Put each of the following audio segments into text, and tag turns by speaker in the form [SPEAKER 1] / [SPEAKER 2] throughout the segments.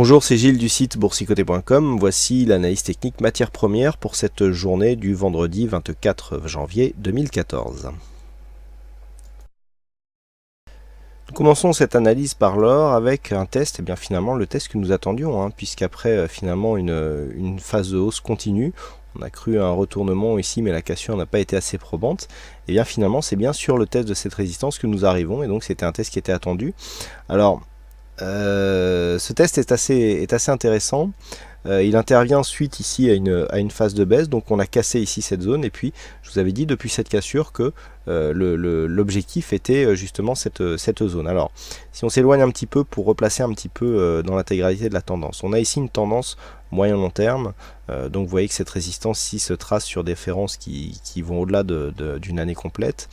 [SPEAKER 1] Bonjour, c'est Gilles du site boursicoté.com. Voici l'analyse technique matières premières pour cette journée du vendredi 24 janvier 2014. Nous commençons cette analyse par l'or avec un test, et bien finalement le test que nous attendions, puisqu'après finalement une phase de hausse continue, on a cru à un retournement ici, mais la cassure n'a pas été assez probante. Et bien finalement c'est bien sur le test de cette résistance que nous arrivons, et donc c'était un test qui était attendu. Alors, ce test est assez intéressant. Il intervient suite ici à une phase de baisse, donc on a cassé ici cette zone, et puis je vous avais dit depuis cette cassure que l'objectif était justement cette zone. Alors si on s'éloigne un petit peu pour replacer un petit peu dans l'intégralité de la tendance, on a ici une tendance moyen long terme, donc vous voyez que cette résistance ici se trace sur des références qui vont au-delà d'une année complète.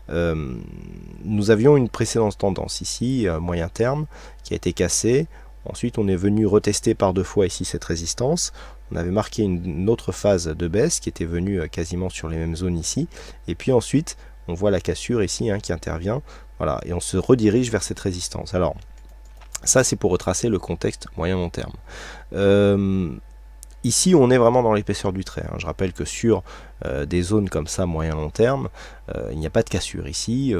[SPEAKER 1] Nous avions une précédente tendance ici, moyen terme, qui a été cassée. Ensuite on est venu retester par deux fois ici cette résistance. On avait marqué une autre phase de baisse qui était venue quasiment sur les mêmes zones ici. Et puis ensuite on voit la cassure ici qui intervient. Voilà, et on se redirige vers cette résistance. Alors ça c'est pour retracer le contexte moyen long terme. Ici, on est vraiment dans l'épaisseur du trait. Je rappelle que sur des zones comme ça, moyen-long terme, il n'y a pas de cassure. Ici,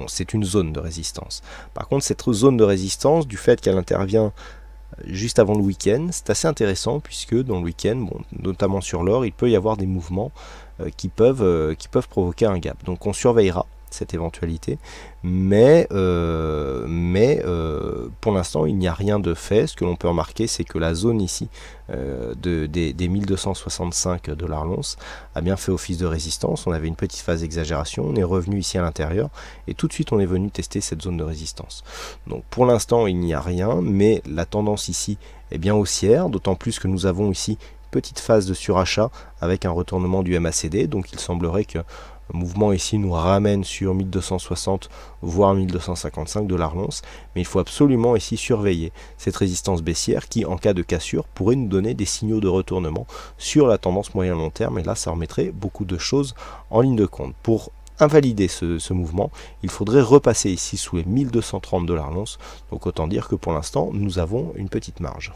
[SPEAKER 1] c'est une zone de résistance. Par contre, cette zone de résistance, du fait qu'elle intervient juste avant le week-end, c'est assez intéressant puisque dans le week-end, notamment sur l'or, il peut y avoir des mouvements qui peuvent provoquer un gap. Donc on surveillera cette éventualité, mais pour l'instant il n'y a rien de fait. Ce que l'on peut remarquer, c'est que la zone ici des 1265 $ l'once a bien fait office de résistance. On avait une petite phase d'exagération, on est revenu ici à l'intérieur et tout de suite on est venu tester cette zone de résistance. Donc pour l'instant il n'y a rien, mais la tendance ici est bien haussière, d'autant plus que nous avons ici une petite phase de surachat avec un retournement du MACD, donc il semblerait que le mouvement ici nous ramène sur 1260 voire 1255 $ l'once, mais il faut absolument ici surveiller cette résistance baissière qui, en cas de cassure, pourrait nous donner des signaux de retournement sur la tendance moyen long terme, et là ça remettrait beaucoup de choses en ligne de compte. Pour invalider ce mouvement, il faudrait repasser ici sous les 1230 $ l'once, donc autant dire que pour l'instant nous avons une petite marge.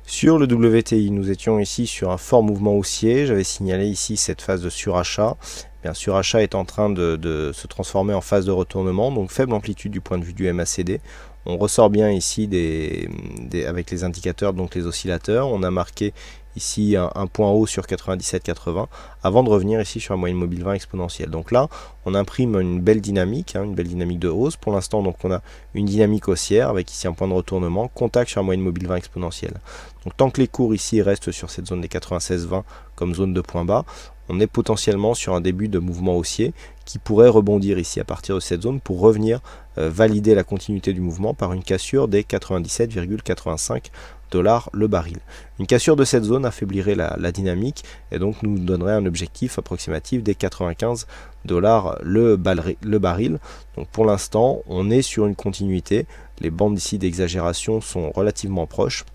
[SPEAKER 1] Sur le WTI, nous étions ici sur un fort mouvement haussier. J'avais signalé ici cette phase de surachat. Bien, surachat est en train de se transformer en phase de retournement, donc faible amplitude du point de vue du MACD. On ressort bien ici avec les indicateurs, donc les oscillateurs. On a marqué ici un point haut sur 97,80 avant de revenir ici sur la moyenne mobile 20 exponentielle. Donc là, on imprime une belle dynamique de hausse. Pour l'instant, donc on a une dynamique haussière avec ici un point de retournement, contact sur la moyenne mobile 20 exponentielle. Donc tant que les cours ici restent sur cette zone des 96,20 comme zone de point bas, on est potentiellement sur un début de mouvement haussier qui pourrait rebondir ici à partir de cette zone pour revenir valider la continuité du mouvement par une cassure des 97,85 $ le baril. Une cassure de cette zone affaiblirait la dynamique et donc nous donnerait un objectif approximatif des 95 $ le baril. Donc pour l'instant on est sur une continuité, les bandes ici d'exagération sont relativement proches.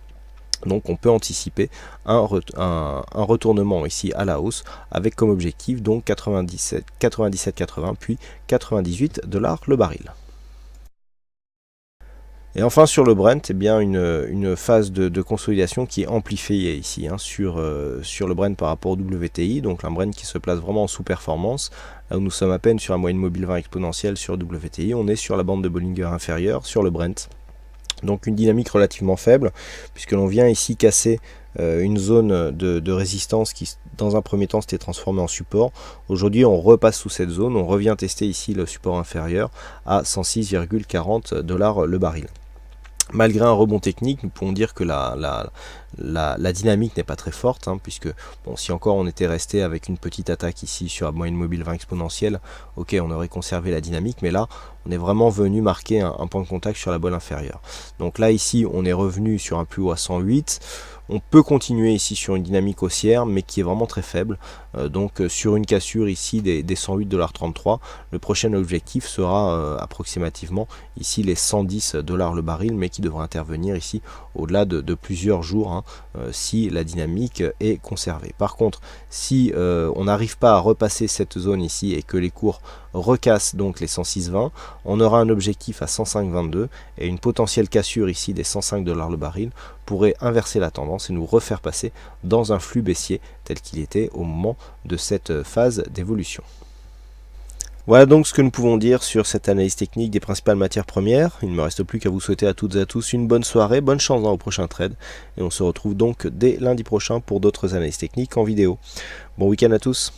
[SPEAKER 1] Donc on peut anticiper un retournement ici à la hausse avec comme objectif donc 97,80 puis 98 $ le baril. Et enfin sur le Brent, une phase de consolidation qui est amplifiée ici sur le Brent par rapport au WTI, donc un Brent qui se place vraiment en sous-performance. Là où nous sommes à peine sur la moyenne mobile 20 exponentielle sur le WTI, on est sur la bande de Bollinger inférieure sur le Brent. Donc une dynamique relativement faible, puisque l'on vient ici casser une zone de résistance qui dans un premier temps s'était transformée en support. Aujourd'hui on repasse sous cette zone, on revient tester ici le support inférieur à 106,40 $ le baril. Malgré un rebond technique, nous pouvons dire que la dynamique n'est pas très forte, puisque si encore on était resté avec une petite attaque ici sur la moyenne mobile 20 exponentielle, ok, on aurait conservé la dynamique, mais là on est vraiment venu marquer un point de contact sur la bolle inférieure. Donc là ici on est revenu sur un plus haut à 108. On peut continuer ici sur une dynamique haussière, mais qui est vraiment très faible. Donc sur une cassure ici des 108,33 $, le prochain objectif sera approximativement ici les 110 $ le baril, mais qui devra intervenir ici au-delà de plusieurs jours, hein, si la dynamique est conservée. Par contre, si on n'arrive pas à repasser cette zone ici et que les cours recassent donc les 106,20, on aura un objectif à 105,22 et une potentielle cassure ici des 105 $ le baril pourrait inverser la tendance et nous refaire passer dans un flux baissier tel qu'il était au moment de cette phase d'évolution. Voilà donc ce que nous pouvons dire sur cette analyse technique des principales matières premières. Il ne me reste plus qu'à vous souhaiter à toutes et à tous une bonne soirée, bonne chance dans vos prochains trades, et on se retrouve donc dès lundi prochain pour d'autres analyses techniques en vidéo. Bon week-end à tous.